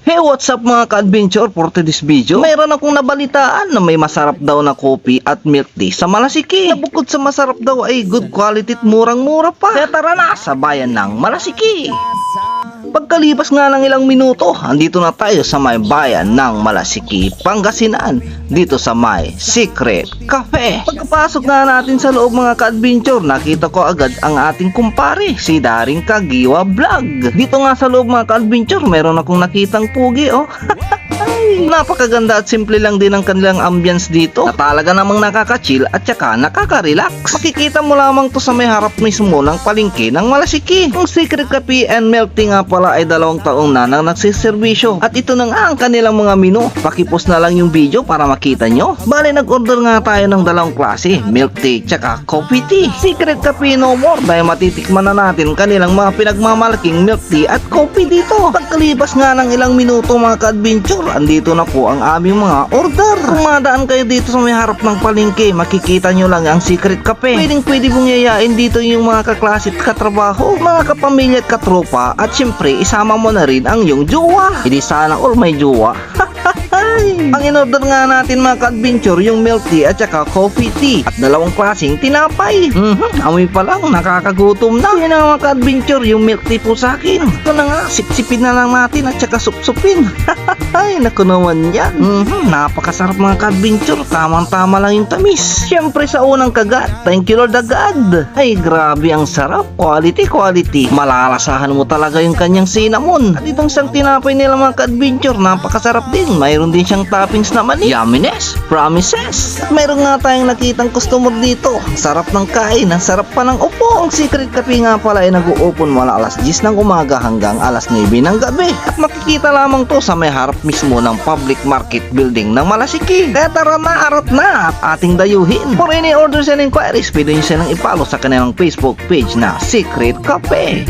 Hey, what's up mga ka-adventure? For today's video, mayroon akong nabalitaan na may masarap daw na kopi at milk tea sa Malasiki. Na bukod sa masarap daw ay good quality at murang-mura pa. Kaya tara na sa bayan ng Malasiki. Pagkalipas nga ng ilang minuto, andito na tayo sa may bayan ng Malasiki, Pangasinan, dito sa may Secret Cafe. Pagkapasok nga natin sa loob mga ka-adventure, nakita ko agad ang ating kumpare, si Daring Kagiwa Vlog. Dito nga sa loob mga ka-adventure, meron akong nakitang pugi, oh. Napakaganda at simple lang din ang kanilang ambience dito, na talaga namang nakaka-chill at saka nakaka-relax. Makikita mo lamang to sa may harap mismo ng palengke ng Malasiki. Ang Secret Cafe and Milk Tea nga pala ay 2 taong na nang nagsiservisyo, at ito na nga ang kanilang mga menu. Pakipost na lang yung video para makita nyo. Bale, nag-order nga tayo ng 2 klase, milk tea tsaka coffee tea. Secret Cafe no more, dahil matitikman na natin kanilang mga pinagmamalaking milk tea at coffee dito. Pagkalipas nga ng ilang minuto mga ka-adventure, andito na po ang aming mga order. Kung madaan kayo dito sa may harap ng palengke, makikita nyo lang ang Secret Cafe. Pwede mong yayain dito yung mga kaklase at katrabaho, mga kapamilya at katropa, at syempre isama mo na rin ang iyong jowa. Hindi sana all may jowa. Ang in-order nga natin mga ka-adventure, yung milk tea at saka coffee tea at 2 klaseng tinapay. Amoy pa lang, nakakagutom na. Yan nga mga ka-adventure, yung milk tea po sa akin. Ito na nga, sipsipin na lang natin at saka supsupin. Ay, naku naman yan. Napakasarap mga ka-adventure, tamang-tama lang yung tamis. Siyempre sa unang kagat, thank you Lord agad. Ay, grabe ang sarap, quality. Malalasahan mo talaga yung kanyang cinnamon. At itong isang tinapay nila mga ka-adventure, napakasarap din. Mayroon din siyang toppings naman eh. Yumminess, promises. At mayroon nga tayong nakitang customer dito. Sarap ng kain, ang sarap pa ng upo. Ang Secret Cafe nga pala ay nag-open mula alas 10 ng umaga hanggang alas 9 ng gabi. At makikita lamang to sa may harap mismo ng public market building ng Malasiki. Kaya tara na, arat na at ating dayuhin. For any orders and inquiries, pwede nyo silang ipalo sa kanilang Facebook page na Secret Cafe.